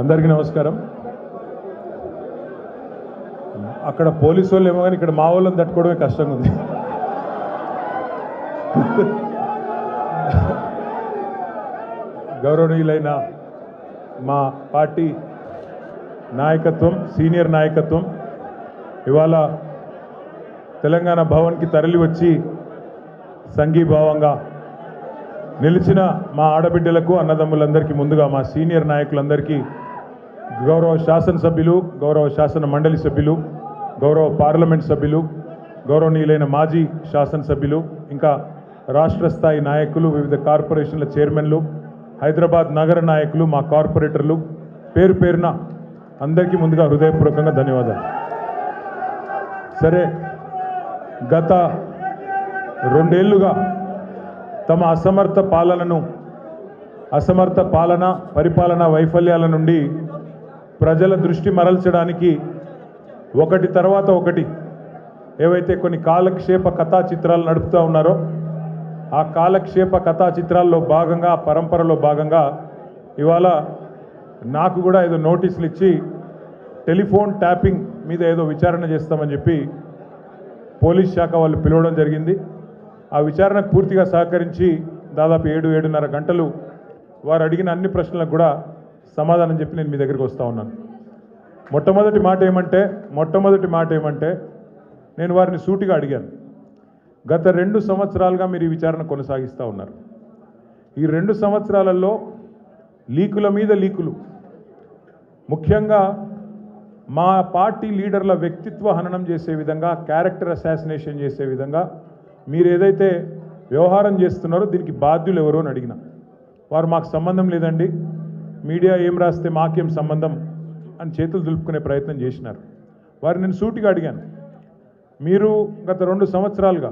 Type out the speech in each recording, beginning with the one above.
అందరికీ నమస్కారం. అక్కడ పోలీసు వాళ్ళు ఏమో కానీ ఇక్కడ మా వాళ్ళని తట్టుకోవడమే కష్టంగా ఉంది. గౌరవనీయులైన మా పార్టీ నాయకత్వం, సీనియర్ నాయకత్వం ఇవాళ తెలంగాణ భవన్కి తరలి వచ్చి సంఘీభావంగా నిలిచిన మా ఆడబిడ్డలకు, అన్నదమ్ములందరికీ ముందుగా మా సీనియర్ నాయకులందరికీ, గౌరవ శాసనసభ్యులు, గౌరవ శాసన మండలి సభ్యులు, గౌరవ పార్లమెంట్ సభ్యులు, గౌరవనీయులైన మాజీ శాసనసభ్యులు, ఇంకా రాష్ట్ర స్థాయి నాయకులు, వివిధ కార్పొరేషన్ల చైర్మన్లు, హైదరాబాద్ నగర నాయకులు, మా కార్పొరేటర్లు, పేరు పేరున అందరికీ ముందుగా హృదయపూర్వకంగా ధన్యవాదాలు. సరే, గత 2 ఏళ్లుగా తమ అసమర్థ పరిపాలన వైఫల్యాల నుండి ప్రజల దృష్టి మరల్చడానికి ఒకటి తర్వాత ఒకటి ఏవైతే కొన్ని కాలక్షేప కథా చిత్రాలు నడుపుతూ ఉన్నారో ఆ కాలక్షేప కథా చిత్రాల్లో భాగంగా, పరంపరలో భాగంగా ఇవాళ నాకు కూడా ఏదో నోటీసులు ఇచ్చి టెలిఫోన్ ట్యాపింగ్ మీద ఏదో విచారణ చేస్తామని చెప్పి పోలీస్ శాఖ వాళ్ళు పిలవడం జరిగింది. ఆ విచారణకు పూర్తిగా సహకరించి దాదాపు 7-7:30 గంటలు వారు అడిగిన అన్ని ప్రశ్నలకు కూడా సమాధానం చెప్పి నేను మీ దగ్గరికి వస్తూ ఉన్నాను. మొట్టమొదటి మాట ఏమంటే నేను వారిని సూటిగా అడిగాను. గత 2 సంవత్సరాలుగా మీరు ఈ విచారణ కొనసాగిస్తూ ఉన్నారు. ఈ 2 సంవత్సరాలలో లీకుల మీద లీకులు, ముఖ్యంగా మా పార్టీ లీడర్ల వ్యక్తిత్వ హననం చేసే విధంగా, క్యారెక్టర్ అసాసినేషన్ చేసే విధంగా మీరు ఏదైతే వ్యవహారం చేస్తున్నారో దీనికి బాధ్యులు ఎవరో అని అడిగిన వారు మాకు సంబంధం లేదండి, మీడియా ఏం రాస్తే మాకేం సంబంధం అని చేతులు దులుపుకునే ప్రయత్నం చేసినారు. వారు నేను సూటిగా అడిగాను, మీరు గత 2 సంవత్సరాలుగా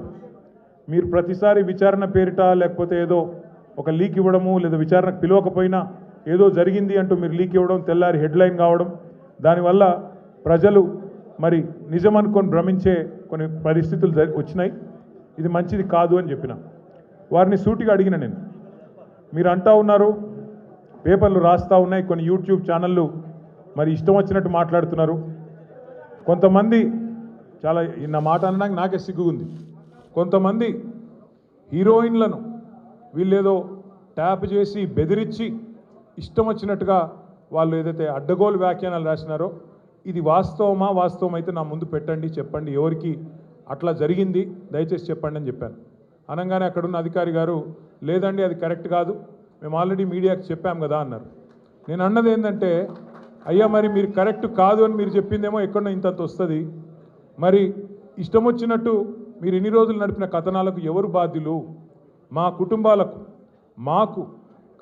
మీరు ప్రతిసారి విచారణ పేరిట లేకపోతే ఏదో ఒక లీక్ ఇవ్వడము, లేదా విచారణకు పిలవకపోయినా ఏదో జరిగింది అంటూ మీరు లీక్ ఇవ్వడం, తెల్లారి హెడ్లైన్ కావడం, దానివల్ల ప్రజలు మరి నిజం అనుకొని భ్రమించే కొన్ని పరిస్థితులు వచ్చినాయి. ఇది మంచిది కాదు అని చెప్పిన వారిని సూటిగా అడిగిన నేను, మీరు అంటూ ఉన్నారు, పేపర్లు రాస్తూ ఉన్నాయి, కొన్ని యూట్యూబ్ ఛానళ్ళు మరి ఇష్టం వచ్చినట్టు మాట్లాడుతున్నారు. కొంతమంది చాలా నా మాట అనడానికి నాకే సిగ్గుంది. కొంతమంది హీరోయిన్లను వీళ్ళేదో ట్యాప్ చేసి బెదిరించి ఇష్టం వచ్చినట్టుగా వాళ్ళు ఏదైతే అడ్డగోలు వ్యాఖ్యానాలు రాసినారో ఇది వాస్తవం అయితే నా ముందు పెట్టండి, చెప్పండి ఎవరికి అట్లా జరిగింది దయచేసి చెప్పండి అని చెప్పాను. అనగానే అక్కడున్న అధికారి గారు, లేదండి అది కరెక్ట్ కాదు, మేము ఆల్రెడీ మీడియాకి చెప్పాం కదా అన్నారు. నేను అన్నది ఏంటంటే, అయ్యా మరి మీరు కరెక్ట్ కాదు అని మీరు చెప్పిందేమో ఎక్కడో ఇంతంత వస్తుంది, మరి ఇష్టం వచ్చినట్టు మీరు ఇన్ని రోజులు నడిపిన కథనాలకు ఎవరు బాధ్యులు? మా కుటుంబాలకు, మాకు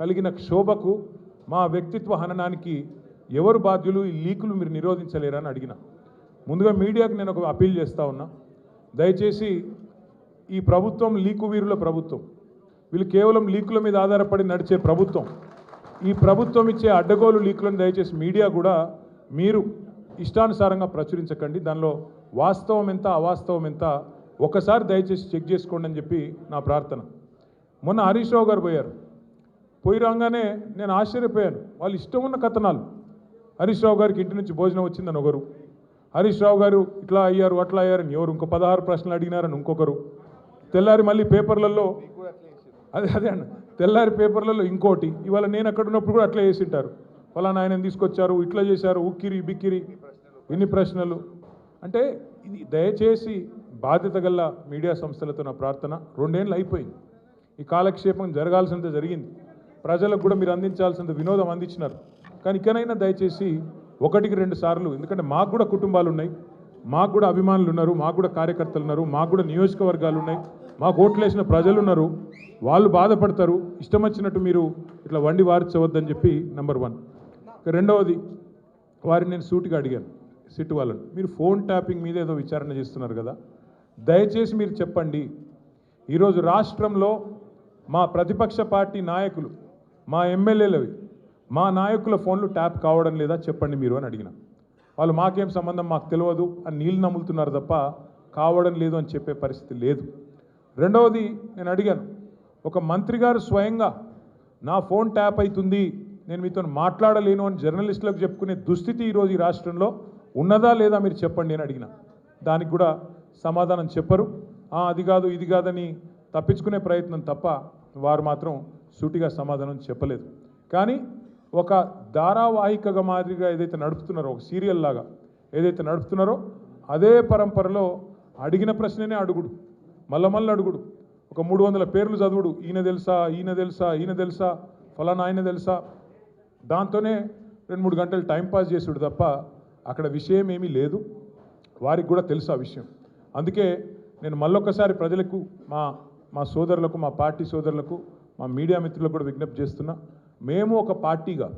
కలిగిన క్షోభకు, మా వ్యక్తిత్వ హననానికి ఎవరు బాధ్యులు? ఈ లీకులు మీరు నిరోధించలేరని అడిగిన. ముందుగా మీడియాకు నేను ఒక అపీల్ చేస్తూ ఉన్నా, దయచేసి ఈ ప్రభుత్వం లీకు వీరుల ప్రభుత్వం, వీళ్ళు కేవలం లీకుల మీద ఆధారపడి నడిచే ప్రభుత్వం. ఈ ప్రభుత్వం ఇచ్చే అడ్డగోలు లీకులను దయచేసి మీడియా కూడా మీరు ఇష్టానుసారంగా ప్రచురించకండి, దానిలో వాస్తవం ఎంత అవాస్తవం ఎంత ఒకసారి దయచేసి చెక్ చేసుకోండి అని చెప్పి నా ప్రార్థన. మొన్న హరీష్ రావు గారు పోయి రాగానే నేను ఆశ్చర్యపోయాను. వాళ్ళు ఇష్టం ఉన్న కథనాలు, హరీష్ రావు గారికి ఇంటి నుంచి భోజనం వచ్చిందని ఒకరు, హరీష్ రావు గారు ఇట్లా అయ్యారు అట్లా అయ్యారని ఎవరు, ఇంకో 16 ప్రశ్నలు అడిగినారని ఇంకొకరు, తెల్లారి మళ్ళీ పేపర్లలో అదే అన్న తెల్లారి పేపర్లలో ఇంకోటి, ఇవాళ నేను అక్కడ ఉన్నప్పుడు కూడా అట్లా చేసింటారు, ఫలానా ఆయన తీసుకొచ్చారు, ఇట్లా చేశారు, ఉక్కిరి బిక్కిరి ఇన్ని ప్రశ్నలు. అంటే ఇది దయచేసి బాధ్యత గల మీడియా సంస్థలతో నా ప్రార్థన. 2 ఏళ్ళు అయిపోయింది, ఈ కాలక్షేపం జరగాల్సినంత జరిగింది, ప్రజలకు కూడా మీరు అందించాల్సినంత వినోదం అందించినారు. కానీ ఇకనైనా దయచేసి 1-2 సార్లు, ఎందుకంటే మాకు కూడా కుటుంబాలు ఉన్నాయి, మాకు కూడా అభిమానులు ఉన్నారు, మాకు కూడా కార్యకర్తలు ఉన్నారు, మాకు కూడా నియోజకవర్గాలు ఉన్నాయి, మాకు ఓట్లేసిన ప్రజలు ఉన్నారు, వాళ్ళు బాధపడతారు. ఇష్టం వచ్చినట్టు మీరు ఇట్లా వండి వార్చవద్దని చెప్పి నెంబర్ 1. రెండవది, వారిని నేను సూటిగా అడిగాను, సిట్ వాళ్ళని, మీరు ఫోన్ ట్యాపింగ్ మీద ఏదో విచారణ చేస్తున్నారు కదా, దయచేసి మీరు చెప్పండి, ఈరోజు రాష్ట్రంలో మా ప్రతిపక్ష పార్టీ నాయకులు, మా ఎమ్మెల్యేలవి, మా నాయకుల ఫోన్లు ట్యాప్ కావడం లేదా చెప్పండి మీరు అని అడిగిన. వాళ్ళు మాకేం సంబంధం, మాకు తెలియదు అని నీళ్ళు నమ్ములుతున్నారు తప్ప కావడం లేదు అని చెప్పే పరిస్థితి లేదు. రెండవది నేను అడిగాను, ఒక మంత్రి గారు స్వయంగా నా ఫోన్ ట్యాప్ అవుతుంది నేను మీతో మాట్లాడలేను అని జర్నలిస్టులకు చెప్పుకునే దుస్థితి ఈరోజు ఈ రాష్ట్రంలో ఉన్నదా లేదా మీరు చెప్పండి అని అడిగిన. దానికి కూడా సమాధానం చెప్పరు. అది కాదు ఇది కాదని తప్పించుకునే ప్రయత్నం తప్ప వారు మాత్రం సూటిగా సమాధానం చెప్పలేదు. కానీ ఒక ధారావాహికగా మాదిరిగా ఏదైతే నడుపుతున్నారో, ఒక సీరియల్ లాగా ఏదైతే నడుపుతున్నారో అదే పరంపరలో అడిగిన ప్రశ్ననే అడుగుడు, మళ్ళీ అడుగుడు, ఒక 300 పేర్లు చదువుడు, ఈయన తెలుసా ఈయన తెలుసా ఈయన తెలుసా ఫలానా ఆయన తెలుసా, దాంతోనే 2-3 గంటలు టైంపాస్ చేసుడు తప్ప అక్కడ విషయం ఏమీ లేదు. వారికి కూడా తెలుసు ఆ విషయం. అందుకే నేను మళ్ళొక్కసారి ప్రజలకు, మా సోదరులకు, మా పార్టీ సోదరులకు, మా మీడియా మిత్రులకు కూడా విజ్ఞప్తి చేస్తున్నా, మేము ఒక పార్టీగా,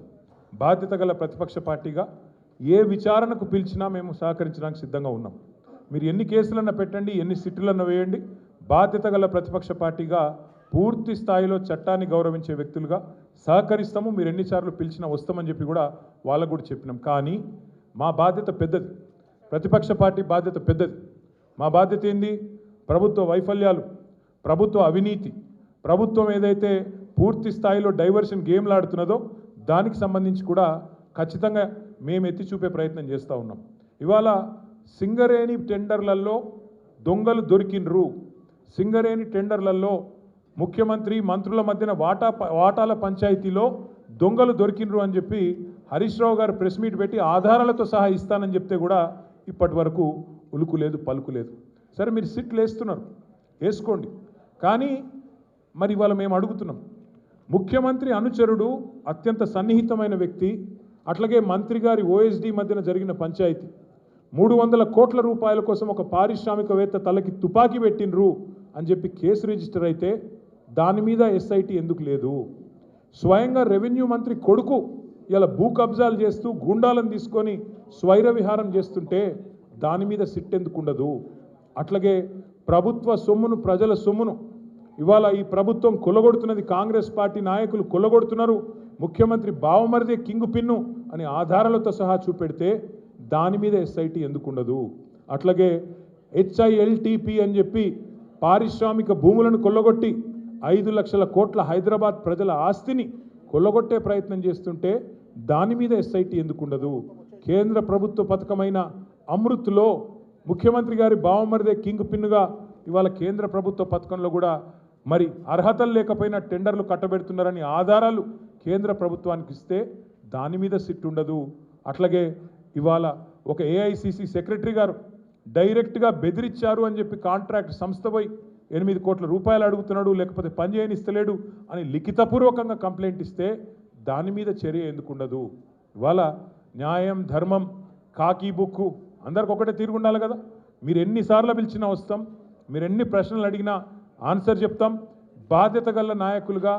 బాధ్యత గల ప్రతిపక్ష పార్టీగా ఏ విచారణకు పిలిచినా మేము సహకరించడానికి సిద్ధంగా ఉన్నాం. మీరు ఎన్ని కేసులన్నా పెట్టండి, ఎన్ని సిట్టులన్నా వేయండి, బాధ్యత గల ప్రతిపక్ష పార్టీగా పూర్తి స్థాయిలో చట్టాన్ని గౌరవించే వ్యక్తులుగా సహకరిస్తాము. మీరు ఎన్నిసార్లు పిలిచినా వస్తామని చెప్పి కూడా వాళ్ళకు కూడా చెప్పినాం. కానీ మా బాధ్యత పెద్దది, ప్రతిపక్ష పార్టీ బాధ్యత పెద్దది. మా బాధ్యత ఏంది? ప్రభుత్వ వైఫల్యాలు, ప్రభుత్వ అవినీతి, ప్రభుత్వం ఏదైతే పూర్తి స్థాయిలో డైవర్షన్ గేమ్లు ఆడుతున్నదో దానికి సంబంధించి కూడా ఖచ్చితంగా మేము ఎత్తి చూపే ప్రయత్నం చేస్తూ ఉన్నాం. ఇవాళ సింగరేణి టెండర్లలో దొంగలు దొరికినరు, సింగరేణి టెండర్లలో ముఖ్యమంత్రి మంత్రుల మధ్యన వాటాల పంచాయతీలో దొంగలు దొరికినరు అని చెప్పి హరీష్ రావు గారు ప్రెస్ మీట్ పెట్టి ఆధారాలతో సహా ఇస్తానని చెప్తే కూడా ఇప్పటి వరకు ఉలుకు లేదు పలుకు లేదు. సరే మీరు సిట్లు వేస్తున్నారు, వేసుకోండి. కానీ మరి ఇవాళ మేము అడుగుతున్నాం, ముఖ్యమంత్రి అనుచరుడు, అత్యంత సన్నిహితమైన వ్యక్తి, అట్లాగే మంత్రి గారి ఓఎస్డీ మధ్యన జరిగిన పంచాయతీ 300 కోట్ల రూపాయల కోసం ఒక పారిశ్రామికవేత్త తలకి తుపాకీ పెట్టినరు అని చెప్పి కేసు రిజిస్టర్ అయితే దాని మీద ఎస్ఐటి ఎందుకు లేదు? స్వయంగా రెవెన్యూ మంత్రి కొడుకు ఇలా భూ కబ్జాలు చేస్తూ గూండాలను తీసుకొని స్వైర విహారం చేస్తుంటే దాని మీద సిట్ ఎందుకు ఉండదు? అట్లాగే ప్రభుత్వ సొమ్మును, ప్రజల సొమ్మును ఇవాళ ఈ ప్రభుత్వం కొల్లగొడుతున్నది, కాంగ్రెస్ పార్టీ నాయకులు కొల్లగొడుతున్నారు, ముఖ్యమంత్రి బావమరిదే కింగు పిన్ను అని ఆధారాలతో సహా చూపెడితే దాని మీద ఎస్ఐటి ఎందుకు ఉండదు? అట్లాగే HILTP అని చెప్పి పారిశ్రామిక భూములను కొల్లగొట్టి 5 లక్షల కోట్ల హైదరాబాద్ ప్రజల ఆస్తిని కొల్లగొట్టే ప్రయత్నం చేస్తుంటే దాని మీద ఎస్ఐటి ఎందుకు ఉండదు? కేంద్ర ప్రభుత్వ పథకమైన అమృత్లో ముఖ్యమంత్రి గారి బావమరిదే కింగ్ పిన్నుగా ఇవాళ కేంద్ర ప్రభుత్వ పథకంలో కూడా మరి అర్హతలు లేకపోయినా టెండర్లు కట్టబెడుతున్నారని ఆధారాలు కేంద్ర ప్రభుత్వానికి ఇస్తే దాని మీద సిట్ ఉండదు. అట్లాగే ఇవాళ ఒక AICC సెక్రటరీ గారు డైరెక్ట్గా బెదిరించారు అని చెప్పి కాంట్రాక్ట్ సంస్థ పోయి 8 కోట్ల రూపాయలు అడుగుతున్నాడు, లేకపోతే పని చేయనిస్తలేడు అని లిఖితపూర్వకంగా కంప్లైంట్ ఇస్తే దాని మీద చర్య ఎందుకు ఉండదు? ఇవాళ న్యాయం, ధర్మం, కాకి బుక్కు అందరికి ఒకటే తీరు ఉండాలి కదా. మీరు ఎన్నిసార్లు పిలిచినా వస్తాం, మీరు ఎన్ని ప్రశ్నలు అడిగినా ఆన్సర్ చెప్తాం. బాధ్యత గల నాయకులుగా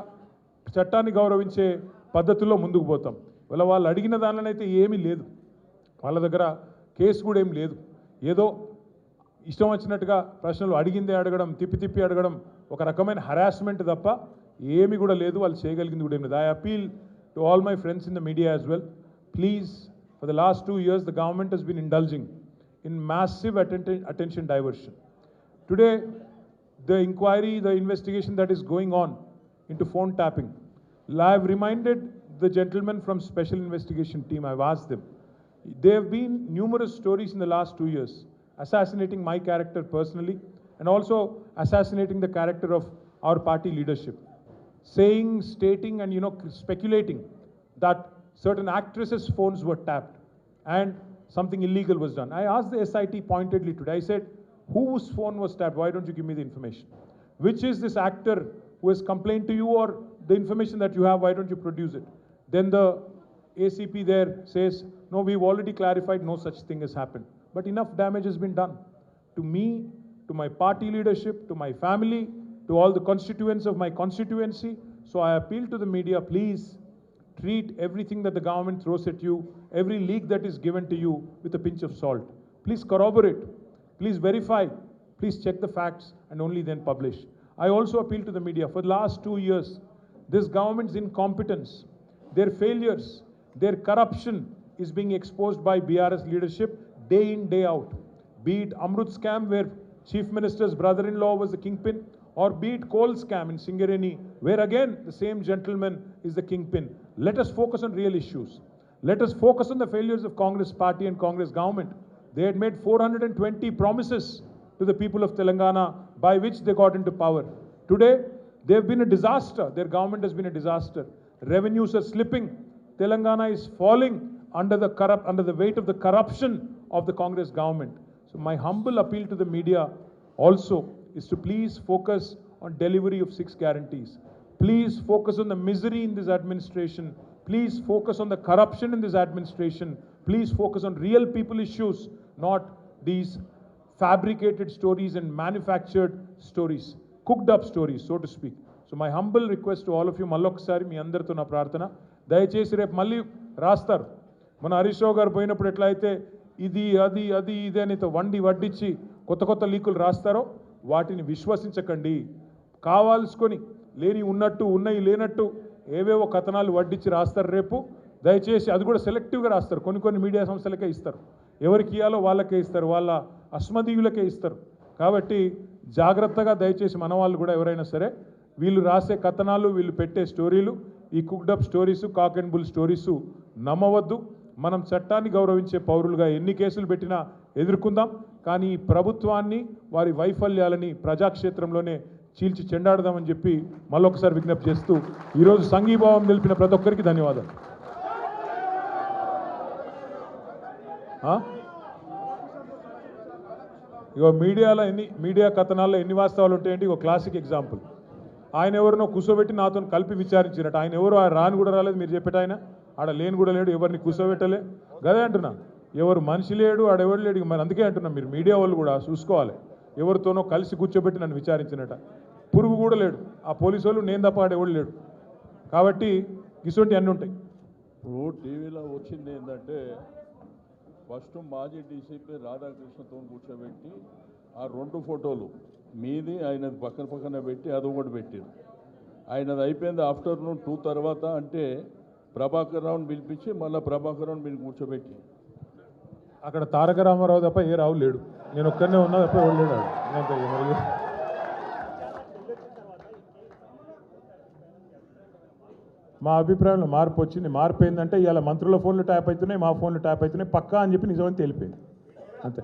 చట్టాన్ని గౌరవించే పద్ధతుల్లో ముందుకు పోతాం. ఇవాళ వాళ్ళు అడిగిన దానిలోనైతే ఏమీ లేదు, వాళ్ళ దగ్గర కేసు కూడా ఏం లేదు. ఏదో ఇష్టం వచ్చినట్టుగా ప్రశ్నలు అడిగిందే అడగడం, తిప్పి అడగడం ఒక రకమైన హరాస్మెంట్ తప్ప ఏమీ కూడా లేదు. వాళ్ళు చేయగలిగింది కూడా ఏం లేదు. I appeal to all my friends in the media as well, please, for the last 2 years the government has been indulging in massive attention diversion. Today the inquiry, the investigation that is going on into phone tapping, I have reminded the gentlemen from special investigation team, I have asked them, there have been numerous stories in the last 2 years assassinating my character personally and also assassinating the character of our party leadership, saying, stating and speculating that certain actresses' phones were tapped and something illegal was done. I asked the SIT pointedly today, I said, whose phone was tapped? Why don't you give me the information? Which is this actor who has complained to you, or the information that you have, why don't you produce it? Then the ACP there says, no, we've already clarified, no such thing has happened. But enough damage has been done to me, to my party leadership, to my family, to all the constituents of my constituency. So I appeal to the media, please treat everything that the government throws at you, every leak that is given to you, with a pinch of salt. Please corroborate, please verify, please check the facts and only then publish. I also appeal to the media, for the last 2 years, this government's incompetence, their failures, their corruption is being exposed by BRS leadership day in, day out. Be it Amrut scam where Chief Minister's brother-in-law was the kingpin, or be it coal scam in Singareni where again the same gentleman is the kingpin. Let us focus on real issues. Let us focus on the failures of Congress party and Congress government. They had made 420 promises to the people of Telangana by which they got into power. Today, they have been a disaster. Their government has been a disaster. Revenues are slipping. Telangana is falling under the weight of the corruption of the Congress government. So my humble appeal to the media also is to please focus on delivery of 6 guarantees. Please focus on the misery in this administration. Please focus on the corruption in this administration. Please focus on real people issues, not these fabricated stories and manufactured stories, cooked up stories, so to speak. So my humble request to all of you, మళ్ళొకసారి మీ అందరితో నా ప్రార్థన, దయచేసి రేపు మళ్ళీ రాస్తారు. మన హరీష్ రావు గారు పోయినప్పుడు ఎట్లా అయితే ఇది అది అది ఇది అని వడ్డించి కొత్త లీకులు రాస్తారో వాటిని విశ్వసించకండి. కావాల్సుకొని లేని ఉన్నట్టు ఉన్నాయి లేనట్టు ఏవేవో కథనాలు వడ్డించి రాస్తారు రేపు. దయచేసి అది కూడా సెలెక్టివ్గా రాస్తారు. కొన్ని మీడియా సంస్థలకే ఇస్తారు. ఎవరికి ఇవ్వాలో వాళ్ళకే ఇస్తారు, వాళ్ళ అస్మదీయులకే ఇస్తారు. కాబట్టి జాగ్రత్తగా దయచేసి మన వాళ్ళు కూడా ఎవరైనా సరే వీళ్ళు రాసే కథనాలు, వీళ్ళు పెట్టే స్టోరీలు, ఈ cooked up stories, cock and bull stories నమ్మవద్దు. మనం చట్టాన్ని గౌరవించే పౌరులుగా ఎన్ని కేసులు పెట్టినా ఎదుర్కొందాం. కానీ ఈ ప్రభుత్వాన్ని వారి వైఫల్యాలని ప్రజాక్షేత్రంలోనే చీల్చి చెండాడదామని చెప్పి మళ్ళొకసారి విజ్ఞప్తి చేస్తూ ఈరోజు సంఘీభావం తెలిపిన ప్రతి ఒక్కరికి ధన్యవాదాలు. ఇగో మీడియా కథనాల్లో ఎన్ని వాస్తవాలు ఉంటాయండి. ఒక క్లాసిక్ ఎగ్జాంపుల్, ఆయన ఎవరినో కూర్చోబెట్టి నాతో కలిపి విచారించినట్టు. ఆయన ఎవరు రాని కూడా రాలేదు, మీరు చెప్పేట ఆయన ఆడ లేని కూడా లేడు, ఎవరిని కూర్చోబెట్టలే. గదే అంటున్నా, ఎవరు మనిషి లేడు ఆడెవరు లేడు. మరి అందుకే అంటున్నా, మీరు మీడియా వాళ్ళు కూడా చూసుకోవాలి. ఎవరితోనో కలిసి కూర్చోబెట్టి నన్ను విచారించినట. పురుగు కూడా లేడు, ఆ పోలీసు వాళ్ళు నేను తప్ప ఆడెవడు లేడు. కాబట్టి ఇటువంటి అన్నీ ఉంటాయి. ఇప్పుడు టీవీలో వచ్చింది ఏంటంటే, ఫస్ట్ మాజీ డీసీపీ రాధాకృష్ణతో కూర్చోబెట్టి ఆ 2 ఫోటోలు మీది ఆయనది పక్కన పెట్టి అదొకటి పెట్టారు. ఆయనది అయిపోయింది ఆఫ్టర్నూన్ 2 తర్వాత. అంటే ప్రభాకర్ రావుని పిలిపించి మళ్ళీ ప్రభాకర్ రావుని మీరు కూర్చోబెట్టి అక్కడ తారక రామారావు తప్ప ఏ రావు లేడు, నేను ఒక్కనే ఉన్నా తప్ప ఎవరు లేడు. మా అభిప్రాయంలో మార్పు వచ్చింది. మార్పు ఏంటంటే ఇవాళ మంత్రుల ఫోన్లు ట్యాప్ అవుతున్నాయి, మా ఫోన్లు ట్యాప్ అవుతున్నాయి, పక్కా అని చెప్పి నిజమని తెలిపింది అంతే.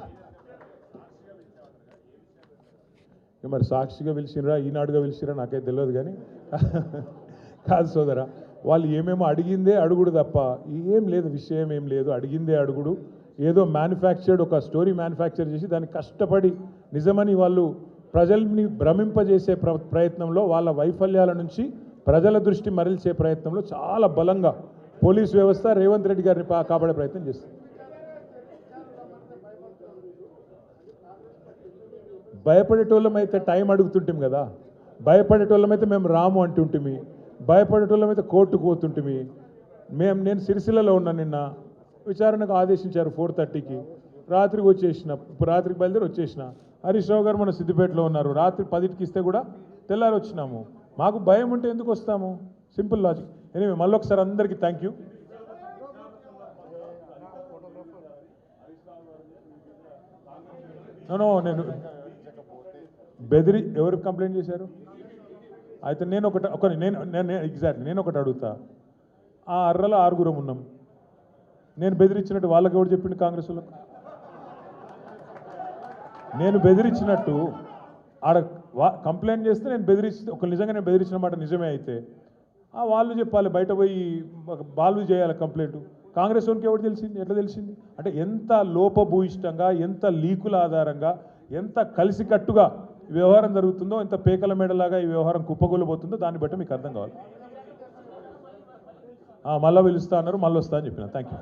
మరి సాక్షిగా పిలిచినరా ఈనాడుగా పిలిచిరా నాకైతే తెలియదు. కానీ కాదు సోదరా, వాళ్ళు ఏమేమో అడిగిందే అడుగుడు తప్ప ఏం లేదు, విషయం ఏం లేదు. అడిగిందే అడుగుడు, ఏదో మ్యానుఫ్యాక్చర్డ్ ఒక స్టోరీ మ్యానుఫ్యాక్చర్ చేసి దాన్ని కష్టపడి నిజమని వాళ్ళు ప్రజల్ని భ్రమింపజేసే ప్రయత్నంలో, వాళ్ళ వైఫల్యాల నుంచి ప్రజల దృష్టి మరల్చే ప్రయత్నంలో చాలా బలంగా పోలీస్ వ్యవస్థ రేవంత్ రెడ్డి గారిని కాపాడే ప్రయత్నం చేస్తుంది. భయపడేటోళ్ళమైతే టైం అడుగుతుంటాం కదా, భయపడేటోళ్ళమైతే మేము రాము అంటుంటిమి, భయపడేటోళ్ళమైతే కోర్టుకు పోతుంటిమి. నేను సిరిసిల్లలో ఉన్నా, నిన్న విచారణకు ఆదేశించారు 4:30కి. రాత్రికి వచ్చేసిన, ఇప్పుడు రాత్రికి బయలుదేరి వచ్చేసిన. హరీష్ రావు గారు మన సిద్దిపేటలో ఉన్నారు, రాత్రి 10కి ఇస్తే కూడా తెల్లారి వచ్చినాము. మాకు భయం ఉంటే ఎందుకు వస్తాము? Simple logic. ఎనివే మళ్ళొకసారి అందరికీ థ్యాంక్ యూ. నేను ఎవరికి కంప్లైంట్ చేశారు? అయితే నేను ఒకటి అడుగుతా. ఆ అర్రలో 6 ఉన్నాం. నేను బెదిరించినట్టు వాళ్ళకి ఎవరు చెప్పిండు? కాంగ్రెస్ వాళ్ళకు. నేను బెదిరించినట్టు ఆడ కంప్లైంట్ చేస్తే నిజంగా నేను బెదిరించిన మాట నిజమే అయితే వాళ్ళు చెప్పాలి, బయట పోయి వాళ్ళు చేయాలి కంప్లైంట్. కాంగ్రెస్ వాళ్ళకి ఎవరు తెలిసింది? ఎట్లా తెలిసింది? అంటే ఎంత లోపభూయిష్టంగా, ఎంత లీకుల ఆధారంగా, ఎంత కలిసికట్టుగా వ్యవహారం జరుగుతుందో, ఎంత పేకల మేడలాగా ఈ వ్యవహారం కుప్పగొలబోతుందో దాన్ని బట్టి మీకు అర్థం కావాలి. మళ్ళీ పిలుస్తా అన్నారు, మళ్ళీ వస్తా అని చెప్పిన. Thank you.